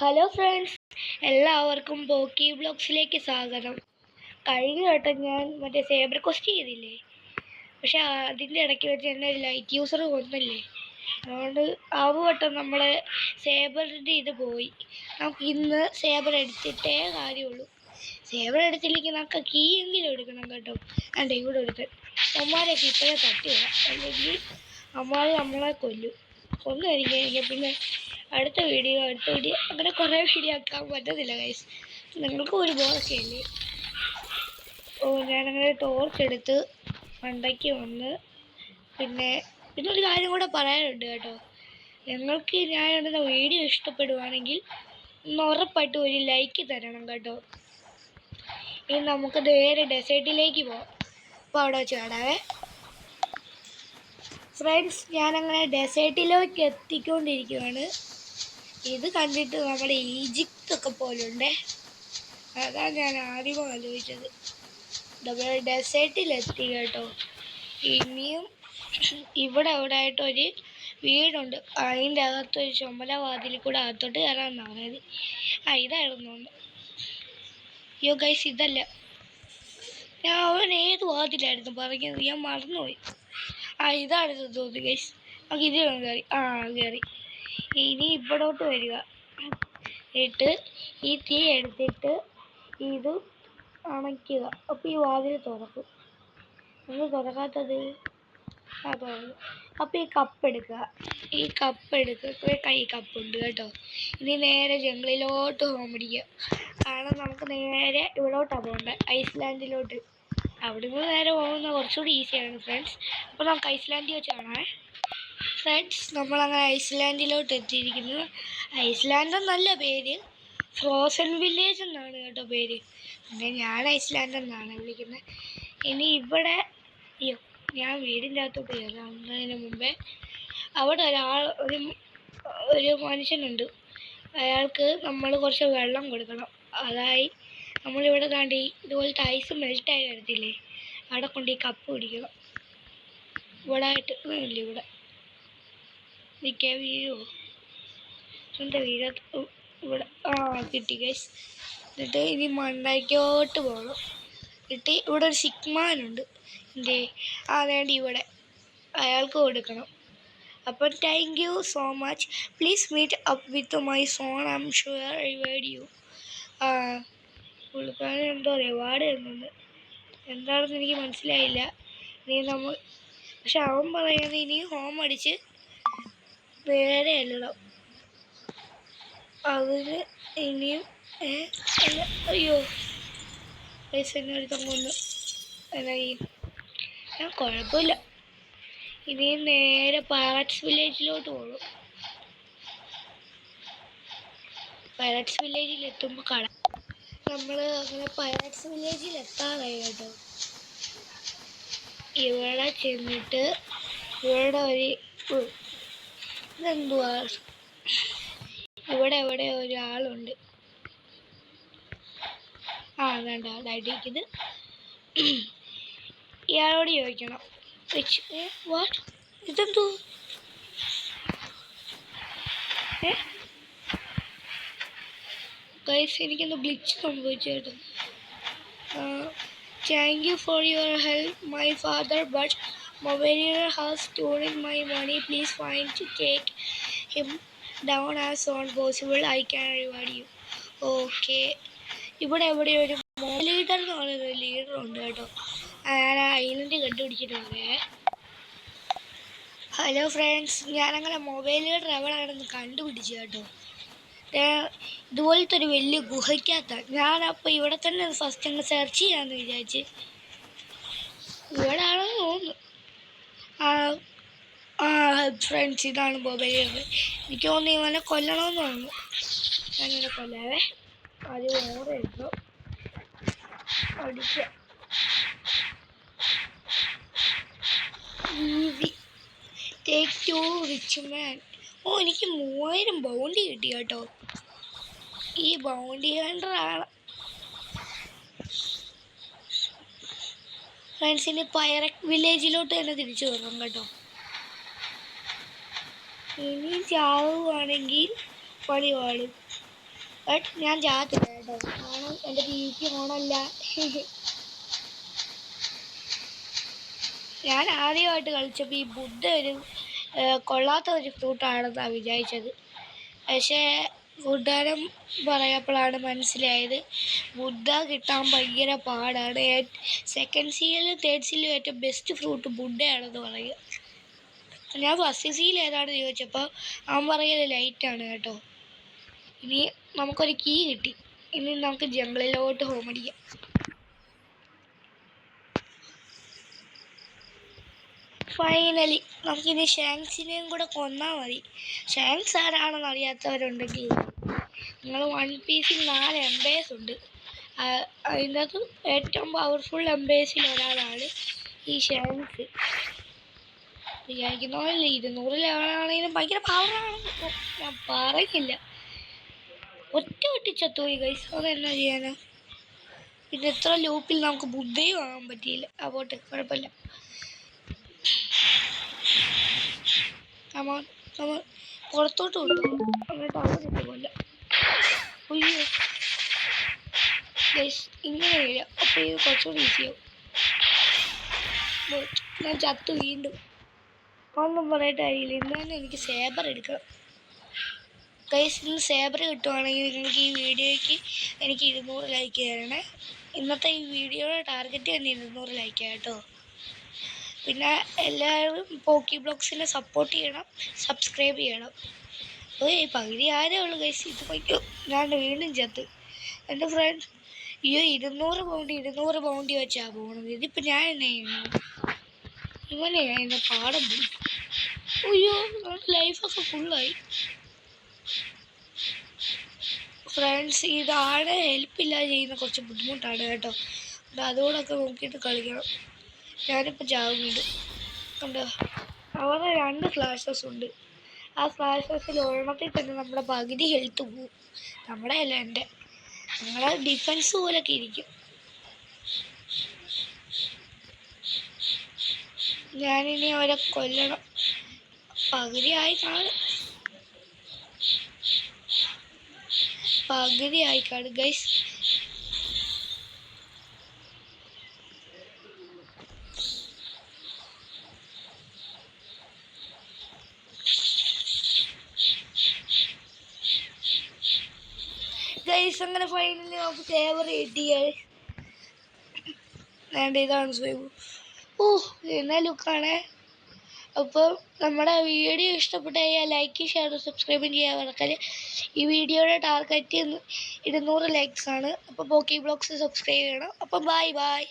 Hello friends, എല്ലാവർക്കും പോക്കി ബ്ലോഗ്സിലേക്ക് സ്വാഗതം. കഴിഞ്ഞ വട്ടം ഞാൻ മറ്റേ സേബർ ക്വസ്റ്റ് ചെയ്തില്ലേ, പക്ഷെ അതിൻ്റെ ഇടയ്ക്ക് വെച്ച് എൻ്റെ ലൈറ്റ് യൂസർ കൊന്നില്ലേ. അതുകൊണ്ട് വട്ടം നമ്മൾ സേബറിൻ്റെ ഇത് പോയി. നമുക്ക് ഇന്ന് സേബർ എടുത്തിട്ടേ കാര്യമുള്ളൂ. സേബർ എടുത്തില്ലെങ്കിൽ നമുക്ക് കീ എങ്കിലും എടുക്കണം കേട്ടോ. അതെ, ഇവിടെ എടുത്ത് അമ്മമാരെയൊക്കെ ഇപ്പോഴേ തട്ടി വരാം, അല്ലെങ്കിൽ അമ്മമാർ നമ്മളെ കൊന്നു കഴിഞ്ഞാൽ പിന്നെ അടുത്ത വീഡിയോ അങ്ങനെ കുറേ വീഡിയോ ആക്കാൻ പറ്റത്തില്ല ഗൈസ്. നിങ്ങൾക്ക് ഒരു ബോറൊക്കെ അല്ലേ. ഞാനങ്ങനെ ടോർച്ച് എടുത്ത് മണ്ടയ്ക്ക് വന്ന് പിന്നെ ഒരു കാര്യം കൂടെ പറയാനുണ്ട് കേട്ടോ. നിങ്ങൾക്ക് ഞാൻ ഇടുന്ന വീഡിയോ ഇഷ്ടപ്പെടുവാണെങ്കിൽ ഉറപ്പായിട്ടും ഒരു ലൈക്ക് തരണം കേട്ടോ. ഇനി നമുക്ക് നേരെ ഡെസേർട്ടിലേക്ക് പോകാം. അപ്പോൾ അവിടെ വെച്ച് കാണാവേ ഫ്രണ്ട്സ്. ഞാനങ്ങനെ ഡെസേർട്ടിലേക്ക് എത്തിക്കൊണ്ടിരിക്കുകയാണ്. ഇത് കണ്ടിട്ട് നമ്മുടെ ഈജിപ്തൊക്കെ പോലുണ്ടേ. അതാണ് ഞാൻ ആദ്യം ആലോചിച്ചത്. നമ്മൾ ഡെസേർട്ടിലെത്തി കേട്ടോ. ഇനിയും ഇവിടെ ആയിട്ടൊരു വീടുണ്ട്. അതിൻ്റെ അകത്തൊരു ചുമല വാതിൽ കൂടെ അകത്തോട്ട് കയറാമെന്നാണ് പറഞ്ഞത്. ഇതായിരുന്നു ഒന്ന്. അയ്യോ ഗൈസ്, ഇതല്ല. അവൻ ഏത് വാതിലായിരുന്നു പറയുന്നത്, ഞാൻ മറന്നുപോയി. ഇതായിരുന്നു തോന്നുന്നു ഗൈസ്. നമുക്ക് ഇത് കയറി. കയറി. ഇനി ഇവിടോട്ട് വരിക. എന്നിട്ട് ഈ തീ എടുത്തിട്ട് ഇത് അണയ്ക്കുക. അപ്പോൾ ഈ വാതിൽ തുറക്കും. ഒന്ന് തുറക്കാത്തത് തുറക്കും. അപ്പോൾ ഈ കപ്പ് എടുക്കുക. ഈ കപ്പുണ്ട് കേട്ടോ. ഇനി നേരെ ജംഗിളിലോട്ട് പോകാൻ പിടിക്കുക. കാരണം നമുക്ക് നേരെ ഇവിടോട്ടാണ് പോകേണ്ടത്, ഐസ്ലാൻഡിലോട്ട്. അവിടെ നിന്ന് നേരെ പോകുന്നത് കുറച്ചുകൂടി ഈസിയാണ് ഫ്രണ്ട്സ്. അപ്പോൾ നമുക്ക് ഐസ്ലാൻഡിൽ വെച്ച് കാണാമേ ഫ്രണ്ട്സ്. നമ്മളങ്ങനെ ഐസ്ലാൻഡിലോട്ട് എത്തിയിരിക്കുന്നു. ഐസ്ലാൻഡ് എന്നല്ല പേര്, ഫ്രോസൺ വില്ലേജ് എന്നാണ് കേട്ടോ പേര്. പിന്നെ ഞാൻ ഐസ്ലാൻഡ് എന്നാണ് വിളിക്കുന്നത്. ഇനി ഇവിടെ ഞാൻ വീടിൻ്റെ അകത്തോട്ട് കയറുന്നതിന് മുമ്പേ അവിടെ ഒരു മനുഷ്യനുണ്ട്. അയാൾക്ക് നമ്മൾ കുറച്ച് വെള്ളം കൊടുക്കണം. നമ്മളിവിടെ താണ്ടി ഇതുപോലത്തെ ഐസ് മെൽറ്റായി വരത്തില്ലേ, അവിടെ കൊണ്ട് ഈ കപ്പ് പിടിക്കണം. ഇവിടെ ആയിട്ട് ഇവിടെ നിൽക്കാൻ വീഴുമോ? എന്താ ഇവിടെ കിട്ടി ഗൈസ്. എന്നിട്ട് ഇനി മണ്ടയ്ക്കോട്ട് പോകണം. എന്നിട്ട് ഇവിടെ ഒരു സിഗ്മാനുണ്ട്. വേണ്ടി ഇവിടെ അയാൾക്ക് കൊടുക്കണം. അപ്പം thank you so much. Please meet up with my son. I am sure reward you. പുള്ളിക്കാരൻ എന്തോ റിവാർഡ് തരുന്നുണ്ട്. എന്താണെന്ന് എനിക്ക് മനസ്സിലായില്ല. പക്ഷെ അവൻ പറയുന്നത് ഇനി ഹോം അടിച്ച് നേരെ അല്ലല്ലോ അതിന്. ഇനിയും അയ്യോ പൈസ എന്നെ എടുത്ത് കൊന്നു. ഞാൻ കുഴപ്പമില്ല. ഇനിയും നേരെ പൈററ്റ്സ് വില്ലേജിലോട്ട് പോകും. പൈററ്റ്സ് വില്ലേജിൽ എത്തുമ്പോൾ നമ്മൾ അങ്ങനെ പൈററ്റ്സ് വില്ലേജിൽ എത്താറായി കേട്ടോ. ഇവിടെ ചെന്നിട്ട് ഇവിടെ ഇതെന്തുവാ, ഇവിടെ ഒരാളുണ്ട്. വേണ്ട അതായിട്ടിരിക്കുന്നത്. ഇയാളോട് ചോദിക്കണം. വാട്ട്, ഇതെന്തോ ഗൈസ്, എനിക്കൊന്ന് ഗ്ലിച്ച് സംഭവിച്ചു കേട്ടോ. Thank you for your help, my father, but Mobilier has stolen my money. Please find to take him down as soon possible. I can reward you. Okay. ഇവിടെ ഒരു ലീഡർ എന്ന് പറയുന്ന ലീഡറുണ്ട് കേട്ടോ. ഞാൻ ഐലൻഡ് കണ്ടുപിടിച്ചിട്ട് പറയാം. ഹലോ ഫ്രണ്ട്സ്, ഞാനങ്ങനെ mobile leader എവിടെയാണെന്ന് കണ്ടുപിടിച്ചു കേട്ടോ. ഇതുപോലത്തെ ഒരു വലിയ ഗുഹയ്ക്കകത്താണ്. ഞാനപ്പോൾ ഇവിടെ തന്നെ ഫസ്റ്റ് അങ്ങ് സെർച്ച് ചെയ്യാമെന്ന് വിചാരിച്ച്. ഇവിടെ ആണെന്ന് തോന്നുന്നു. ഫ്രണ്ട്സ്, ഇതാണ് മൊബൈൽ ലീഡർ. എനിക്ക് തോന്നുന്നു ഇവനെ കൊല്ലണമെന്ന് തോന്നുന്നു. ഞാനിവിടെ കൊല്ലാവേ. അത് ഓർഡർ എടുക്കും. അടിക്കുക. Easy. Take to rich man. എനിക്ക് 3000 ബൗണ്ടി കിട്ടി കേട്ടോ. ഈ ബൗണ്ടി ഹണ്ടറാണ് ഫ്രണ്ട്സിന്. പൈററ്റ് വില്ലേജിലോട്ട് തന്നെ തിരിച്ചു വരണം കേട്ടോ. ഇനി ചാവുകയാണെങ്കിൽ പണി പാടും. ബട്ട് ഞാൻ ചാത്തില്ല കേട്ടോ, കാരണം എൻ്റെ PvP ഓണല്ല. ഞാൻ ആദ്യമായിട്ട് കളിച്ചപ്പോൾ ഈ ബുദ്ധ ഒരു കൊള്ളാത്ത ഒരു ഫ്രൂട്ടാണെന്നാണ് വിചാരിച്ചത്. പക്ഷേ കൂട്ടുകാരൻ പറയപ്പോഴാണ് മനസ്സിലായത് ബുദ്ധ കിട്ടാൻ ഭയങ്കര പാടാണ്. സെക്കൻഡ് സീലും തേർഡ് സീലും ഏറ്റവും ബെസ്റ്റ് ഫ്രൂട്ട് ബുദ്ധയാണെന്ന് പറയുക. ഞാൻ ഫസ്റ്റ് സീൽ ഏതാണെന്ന് ചോദിച്ചപ്പോൾ അവൻ പറയുന്നത് ലൈറ്റാണ് കേട്ടോ. ഇനി നമുക്കൊരു കീ കിട്ടി. ഇനി നമുക്ക് ജംഗിളിലോട്ട് ഹോമടിക്കാം. ഫൈനലി നമുക്കിനി ഷാങ്സിനെയും കൂടെ കൊന്നാൽ മതി. ഷാങ്സ് ആരാണെന്ന് അറിയാത്തവരുണ്ടെങ്കിൽ നിങ്ങൾ 1 പീസിൽ 4 എംബേഴ്സ് ഉണ്ട്. അതിൻ്റെ അകത്ത് ഏറ്റവും പവർഫുൾ എംബേഴ്സിൽ ഒരാളാണ് ഈ ഷാങ്സ്. വിചാരിക്കുന്ന പോലെ 200 ലെവലാണെങ്കിലും ഭയങ്കര പവറാണെന്ന് ഞാൻ പറയുന്നില്ല. ഒറ്റ ചത്തുപോയി ഗൈസ്, അതെന്നാ ചെയ്യാനാ. പിന്നെ എത്ര ലൂപ്പിൽ നമുക്ക് ബുദ്ധയും ആകാൻ പറ്റിയില്ല. പോട്ടെ, കുഴപ്പമില്ല. പുറത്തോട്ട് കൊണ്ടുപോകും, എന്നിട്ട് അവിടെ ഇട്ടുപോലെ. അയ്യോ ഗൈസ്, ഇങ്ങനെ വരിക. അപ്പോൾ ഇത് കുറച്ചുകൂടി ഈസിയാവും. ഞാൻ ചത്തു വീണ്ടും. ഒന്നും പറയേണ്ട കാര്യമില്ല. ഇന്ന് തന്നെ എനിക്ക് സേബർ എടുക്കണം ഗൈസ്. ഇന്ന് സേബർ കിട്ടുവാണെങ്കിൽ നിങ്ങൾക്ക് ഈ വീഡിയോയ്ക്ക് എനിക്ക് 200 ലൈക്ക് തരണേ. ഇന്നത്തെ ഈ വീഡിയോയുടെ ടാർഗറ്റ് തന്നെ 200 ലൈക്കാണ് കേട്ടോ. പിന്നെ എല്ലാവരും പോക്കി ബ്ലോഗ്സിനെ സപ്പോർട്ട് ചെയ്യണം, സബ്സ്ക്രൈബ് ചെയ്യണം. പകുതി ആരേ ഉള്ളൂ ഗൈസ്. ഇത് വയ്ക്കും, ഞാൻ വീണ്ടും ചത്ത്. എൻ്റെ ഫ്രണ്ട് 200 പൗണ്ടി വെച്ചാണ് പോകുന്നത്. ഇതിപ്പോൾ ഞാൻ എന്നെ ചെയ്യണം. ഇവനെ എൻ്റെ പാടം പോയി. അയ്യോ, നമ്മുടെ ലൈഫൊക്കെ ഫുള്ളായി. ഫ്രണ്ട്സ്, ഇതാണ് ഹെൽപ്പില്ലാതെ ചെയ്യുന്ന കുറച്ച് ബുദ്ധിമുട്ടാണ് കേട്ടോ. അതുകൂടൊക്കെ നോക്കിയിട്ട് കളിക്കണം. ഞാനിപ്പോൾ ചാവുന്നുണ്ട് കണ്ടോ. അവിടെ 2 ഫ്ലാഷസ് ഉണ്ട്. ആ ഫ്ലാഷസിൽ ഒരെണ്ണത്തിൽ തന്നെ നമ്മുടെ പകുതി ഹെൽത്ത് പോവും. നമ്മുടെ അല്ല, എൻ്റെ. ഞങ്ങളെ ഡിഫൻസ് പോലൊക്കെ ഇരിക്കും. ഞാനിനി അവരെ കൊല്ലണം. പകുതിയായി കാണും ഗൈസ്. ഗൈസ്, അങ്ങനെ ഫൈനലി നമുക്ക് സേവർ കിട്ടി. വേണ്ട, ഇതാണ് സ്വയം. എന്നാ ലുക്കാണേ. അപ്പോൾ നമ്മുടെ വീഡിയോ ഇഷ്ടപ്പെട്ട് കഴിഞ്ഞാൽ ലൈക്ക്, ഷെയർ, സബ്സ്ക്രൈബും ചെയ്യാൻ മറക്കല്ലേ. ഈ വീഡിയോയുടെ ടാർഗറ്റ് 200 ലൈക്സ് ആണ്. അപ്പോൾ പോക്കി ബ്ലോഗ്സ് സബ്സ്ക്രൈബ് ചെയ്യണം. അപ്പം ബൈ.